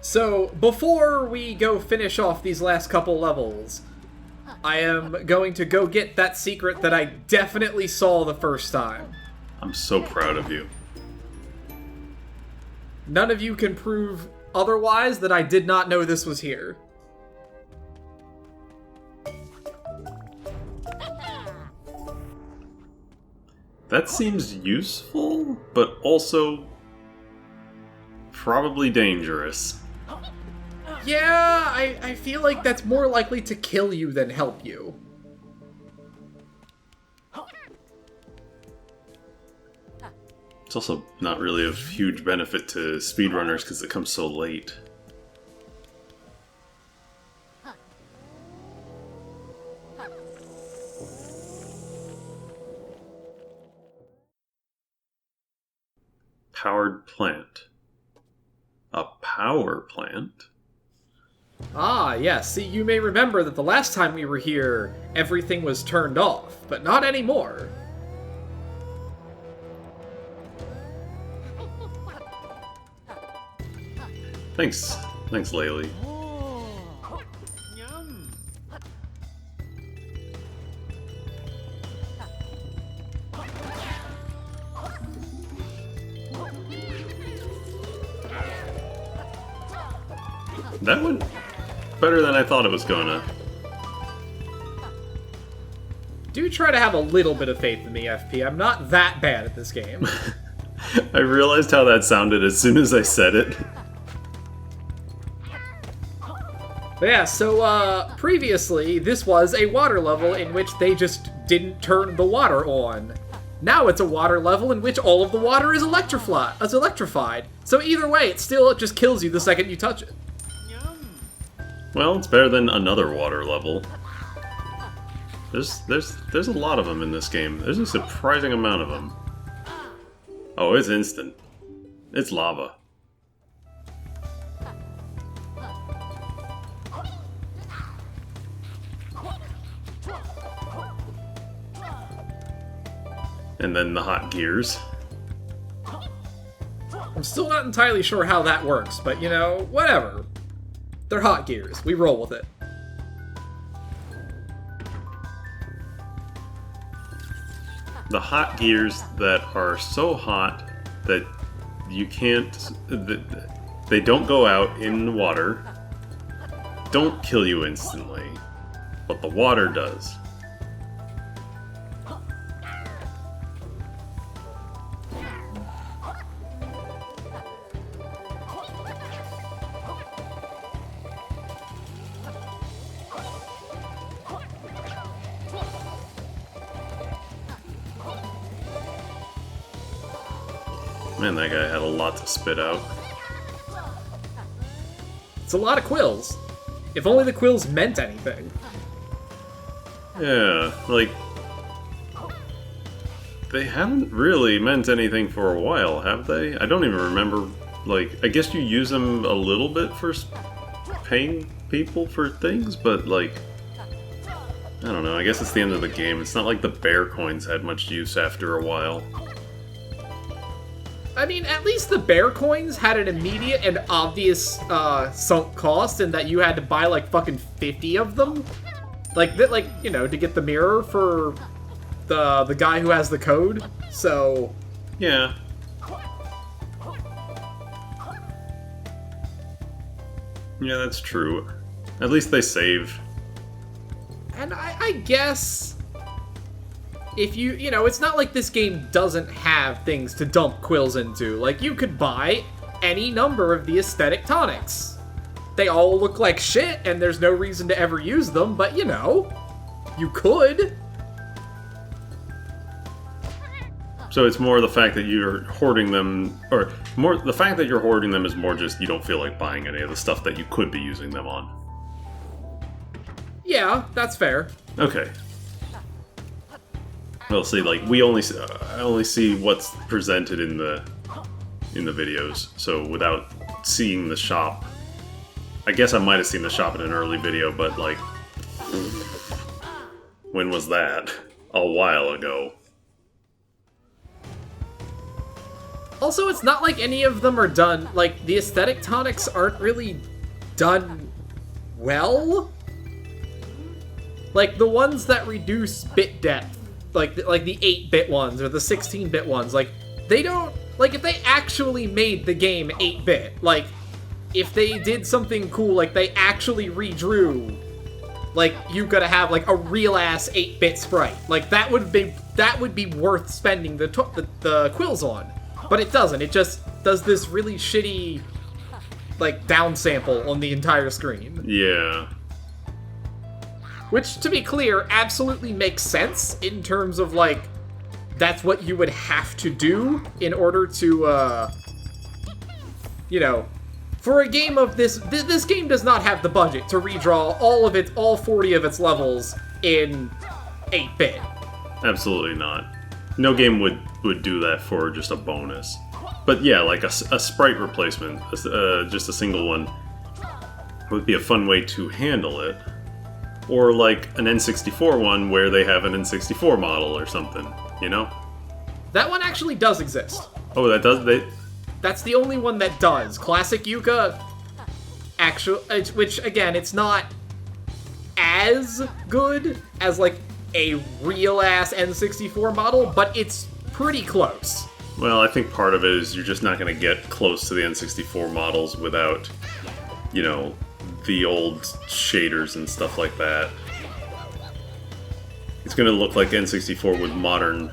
So, before we go finish off these last couple levels, I am going to go get that secret that I definitely saw the first time. I'm so proud of you. None of you can prove otherwise that I did not know this was here. That seems useful, but also probably dangerous. Yeah, I feel like that's more likely to kill you than help you. It's also not really of huge benefit to speedrunners because it comes so late. Powered plant. A power plant? Ah, yes. See, you may remember that the last time we were here, everything was turned off, but not anymore. Thanks, Laylee. That went better than I thought it was gonna. Do try to have a little bit of faith in me, FP. I'm not that bad at this game. I realized how that sounded as soon as I said it. But yeah, so, previously, this was a water level in which they just didn't turn the water on. Now it's a water level in which all of the water is electrified. So either way, it still just kills you the second you touch it. Well, it's better than another water level. There's a lot of them in this game. There's a surprising amount of them. Oh, it's instant. It's lava. And then the hot gears. I'm still not entirely sure how that works, but you know, whatever. They're hot gears. We roll with it. The hot gears that are so hot that you can't... They don't go out in the water, don't kill you instantly, but the water does. Man, that guy had a lot to spit out. It's a lot of quills. If only the quills meant anything. Yeah, like... They haven't really meant anything for a while, have they? I don't even remember, like... I guess you use them a little bit for paying people for things, but, like... I don't know, I guess it's the end of the game. It's not like the bear coins had much use after a while. I mean, at least the bear coins had an immediate and obvious sunk cost in that you had to buy like fucking 50 of them. Like, you know, to get the mirror for the guy who has the code. So... Yeah. Yeah, that's true. At least they save. And I guess... If you know, it's not like this game doesn't have things to dump quills into. Like, you could buy any number of the aesthetic tonics. They all look like shit, and there's no reason to ever use them, but, you know, you could. So it's more the fact that you're hoarding them, or more the fact that you're hoarding them is more just you don't feel like buying any of the stuff that you could be using them on. Yeah, that's fair. Okay. Well, see, like I only see what's presented in the videos. So without seeing the shop, I guess I might have seen the shop in an early video, but like, when was that? A while ago. Also, it's not like any of them are done, like, the aesthetic tonics aren't really done well. Like, the ones that reduce bit depth, like the 8-bit ones or the 16-bit ones, like, they don't, like, if they actually made the game 8-bit, like, if they did something cool, like, they actually redrew, like, Yooka to have, like, a real-ass 8-bit sprite, like, that would be worth spending the quills on. But it doesn't. It just does this really shitty, like, downsample on the entire screen. Yeah. Which, to be clear, absolutely makes sense in terms of, like, that's what you would have to do in order to, you know, for a game of this game does not have the budget to redraw all 40 of its levels in 8-bit. Absolutely not. No game would do that for just a bonus. But yeah, like a sprite replacement, just a single one, would be a fun way to handle it. Or like an N64 one where they have an N64 model or something, you know? That one actually does exist. Oh, that does? That's the only one that does. Classic Yooka, which again, it's not as good as like a real-ass N64 model, but it's pretty close. Well, I think part of it is you're just not going to get close to the N64 models without, you know, the old shaders and stuff like that. It's going to look like N64 with modern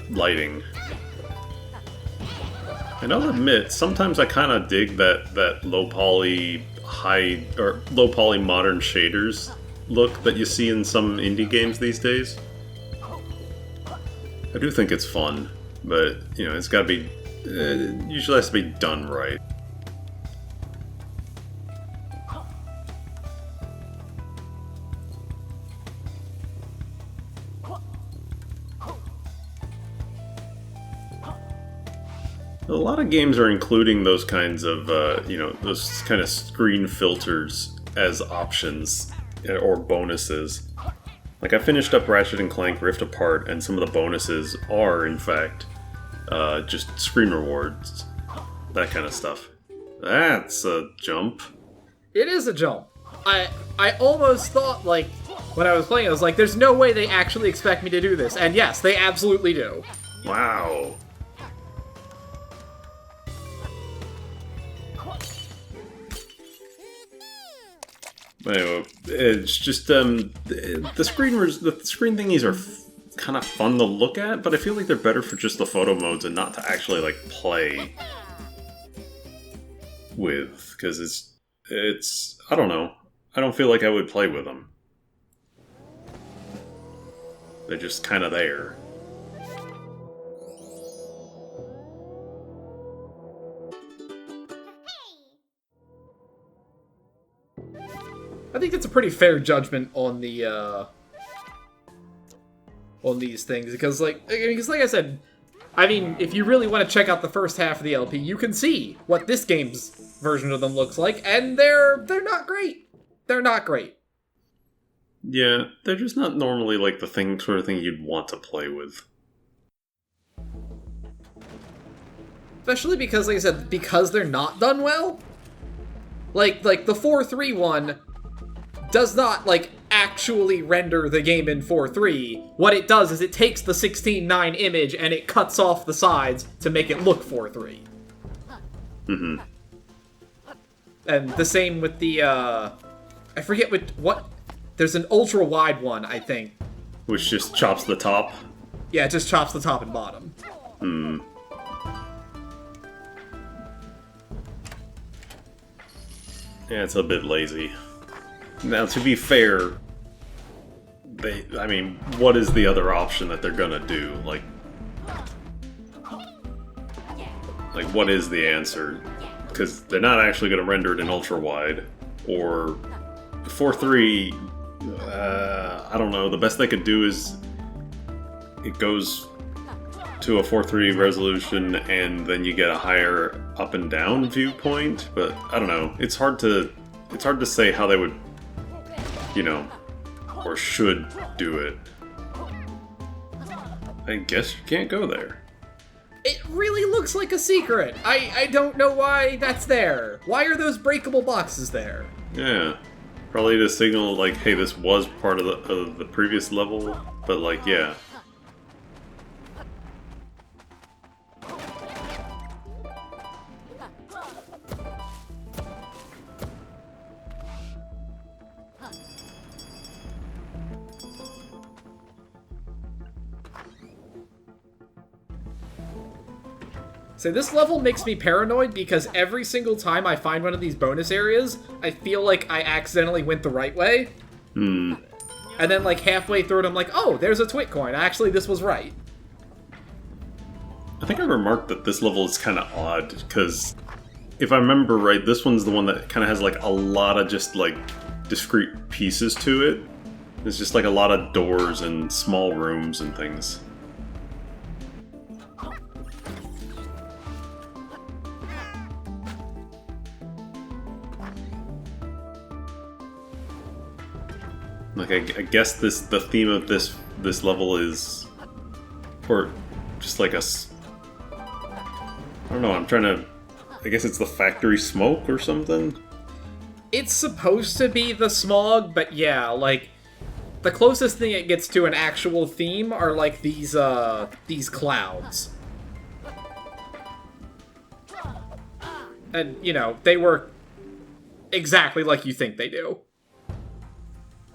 lighting. And I'll admit, sometimes I kind of dig that low poly modern shaders look that you see in some indie games these days. I do think it's fun, but you know, it's got to be usually has to be done right. A lot of games are including those kinds of, you know, those kind of screen filters as options or bonuses. Like, I finished up Ratchet & Clank Rift Apart, and some of the bonuses are, in fact, just screen rewards. That kind of stuff. That's a jump. It is a jump. I almost thought, like, when I was playing, I was like, there's no way they actually expect me to do this. And yes, they absolutely do. Wow. Anyway, it's just the screen thingies are kind of fun to look at, but I feel like they're better for just the photo modes and not to actually like play with, because it's I don't know. I don't feel like I would play with them. They're just kind of there. I think that's a pretty fair judgment on the on these things, because like I said, I mean, if you really want to check out the first half of the LP, you can see what this game's version of them looks like, and they're not great. They're not great. Yeah, they're just not normally like the sort of thing you'd want to play with. Especially because, like I said, because they're not done well. Like the 4.3 one does not, like, actually render the game in 4.3. What it does is it takes the 16:9 image and it cuts off the sides to make it look 4.3. Mm-hmm. And the same with the, I forget what... There's an ultra-wide one, I think. Which just chops the top? Yeah, it just chops the top and bottom. Hmm. Yeah, it's a bit lazy. Now, to be fair, I mean, what is the other option that they're gonna do? Like, what is the answer? Because they're not actually gonna render it in ultra-wide. Or 4.3, I don't know, the best they could do is it goes to a 4.3 resolution and then you get a higher up and down viewpoint, but I don't know. It's hard to say how they would, you know, or should do it. I guess you can't go there. It really looks like a secret. I don't know why that's there. Why are those breakable boxes there? Yeah. Probably to signal, like, hey, this was part of the previous level, but, like, yeah. So this level makes me paranoid because every single time I find one of these bonus areas, I feel like I accidentally went the right way. Hmm. And then like halfway through it, I'm like, oh, there's a Twit coin. Actually, this was right. I think I remarked that this level is kind of odd, because if I remember right, this one's the one that kind of has like a lot of just like discrete pieces to it. It's just like a lot of doors and small rooms and things. Like, I guess the theme of this level is, or just like I don't know, I'm trying to, I guess it's the factory smoke or something? It's supposed to be the smog, but yeah, like, the closest thing it gets to an actual theme are like these clouds. And, you know, they work exactly like you think they do.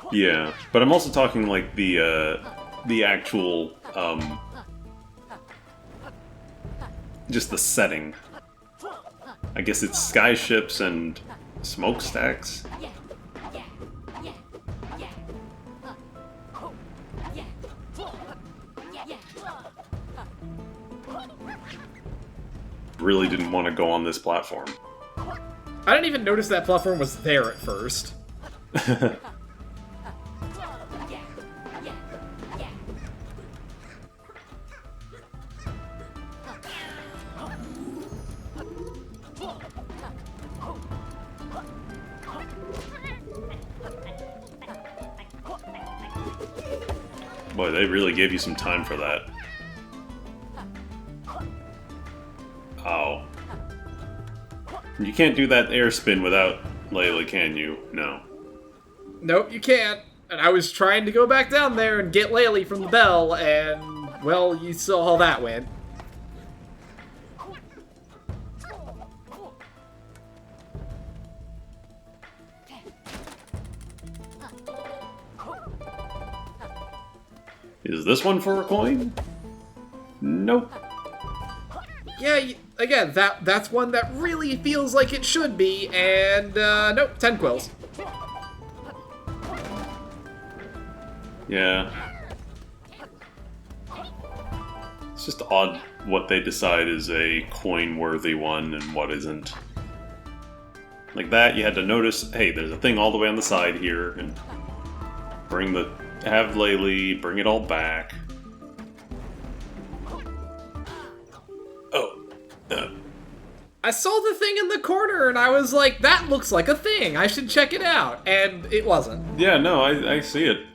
Yeah, but I'm also talking like the actual, just the setting. I guess it's skyships and smokestacks. Really didn't want to go on this platform. I didn't even notice that platform was there at first. Boy, they really gave you some time for that. Oh. You can't do that air spin without Layla, can you? No. Nope, you can't. And I was trying to go back down there and get Laylee from the bell, and, well, you saw how that went. Is this one for a coin? Nope. Yeah, again, that's one that really feels like it should be, and, nope, 10 quills. Yeah. It's just odd what they decide is a coin-worthy one and what isn't. Like that, you had to notice, hey, there's a thing all the way on the side here, and have Laylee, bring it all back. Oh. I saw the thing in the corner, and I was like, that looks like a thing, I should check it out, and it wasn't. Yeah, no, I see it.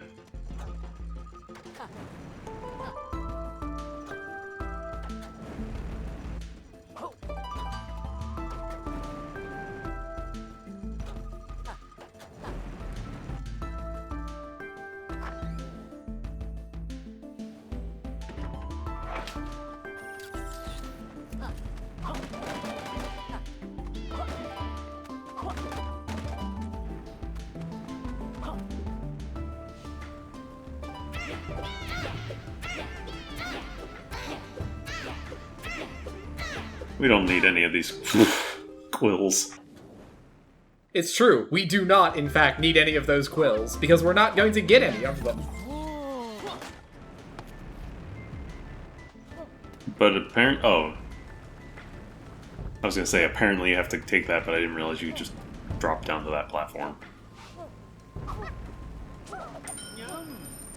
We don't need any of these quills. It's true, we do not, in fact, need any of those quills, because we're not going to get any of them. But apparently, oh. I was gonna say, apparently you have to take that, but I didn't realize you could just drop down to that platform.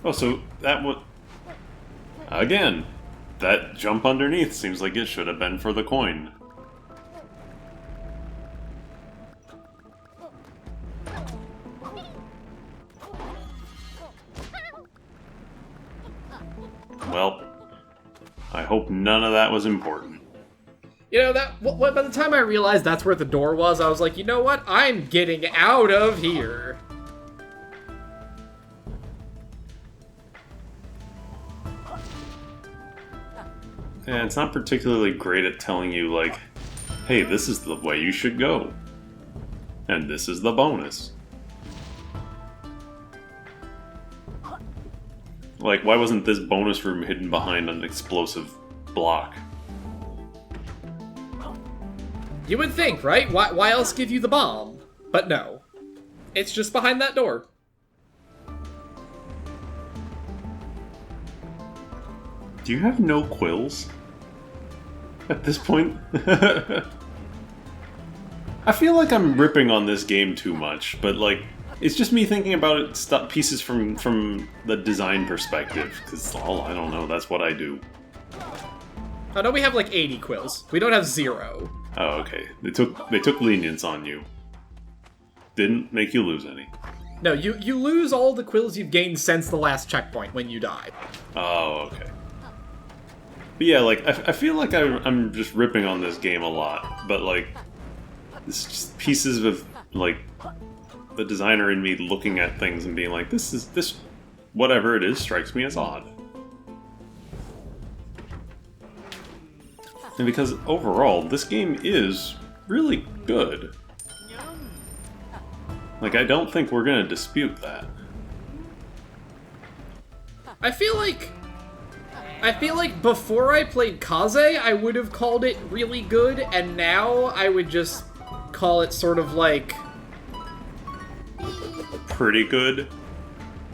Oh, so that would... Again, that jump underneath seems like it should have been for the coin. Well, I hope none of that was important. You know, by the time I realized that's where the door was, I was like, you know what? I'm getting out of here. And it's not particularly great at telling you, like, hey, this is the way you should go. And this is the bonus. Like, why wasn't this bonus room hidden behind an explosive block? You would think, right? Why else give you the bomb? But no. It's just behind that door. Do you have no quills? At this point? I feel like I'm ripping on this game too much, but like, it's just me thinking about it pieces from the design perspective, because, I don't know, that's what I do. Oh no, we have like 80 quills. We don't have 0. Oh, okay. They took lenience on you. Didn't make you lose any. No, you lose all the quills you've gained since the last checkpoint when you die. Oh, okay. But yeah, like, I feel like I'm just ripping on this game a lot, but like, it's just pieces of, like, the designer in me looking at things and being like, this, whatever it is, strikes me as odd. And because overall, this game is really good. Like, I don't think we're gonna dispute that. I feel like before I played Kaze, I would have called it really good, and now I would just call it sort of like... pretty good?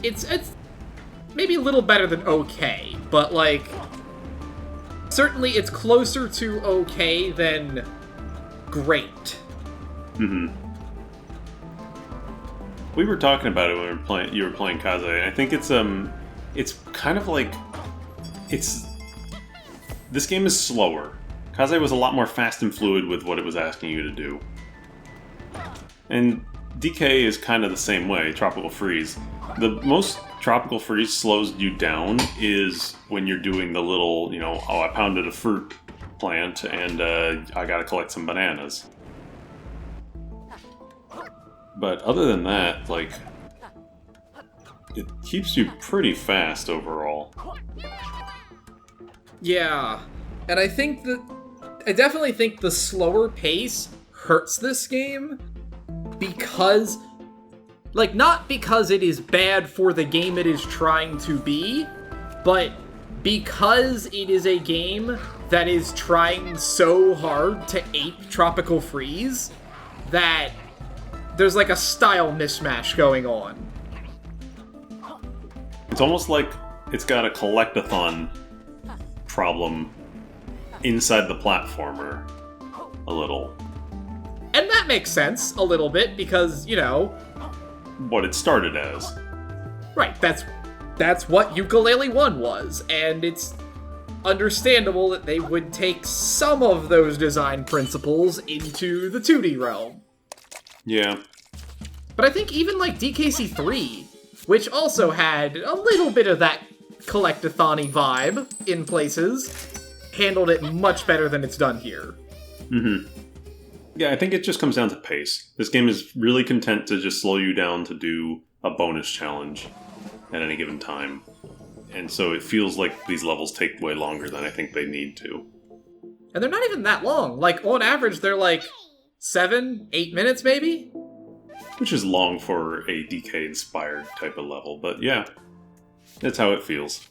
It's maybe a little better than okay, but like... certainly it's closer to okay than great. Mm-hmm. We were talking about it when you were playing Kaze, and I think it's kind of like... This game is slower. Kaze was a lot more fast and fluid with what it was asking you to do. And DK is kind of the same way, Tropical Freeze. The most Tropical Freeze slows you down is when you're doing the little, I pounded a fruit plant and I gotta collect some bananas. But other than that, like, it keeps you pretty fast overall. Yeah, and I definitely think the slower pace hurts this game because, like, not because it is bad for the game it is trying to be, but because it is a game that is trying so hard to ape Tropical Freeze that there's like a style mismatch going on. It's almost like it's got a collect-a-thon problem inside the platformer a little. And that makes sense a little bit because, what it started as. Right, that's what Yooka-Laylee 1 was, and it's understandable that they would take some of those design principles into the 2D realm. Yeah. But I think even like DKC 3, which also had a little bit of that collect-a-thon-y vibe in places, handled it much better than it's done here. Mm-hmm. Yeah, I think it just comes down to pace. This game is really content to just slow you down to do a bonus challenge at any given time. And so it feels like these levels take way longer than I think they need to. And they're not even that long. Like, on average, they're like 7-8 minutes, maybe? Which is long for a DK-inspired type of level, but yeah, that's how it feels.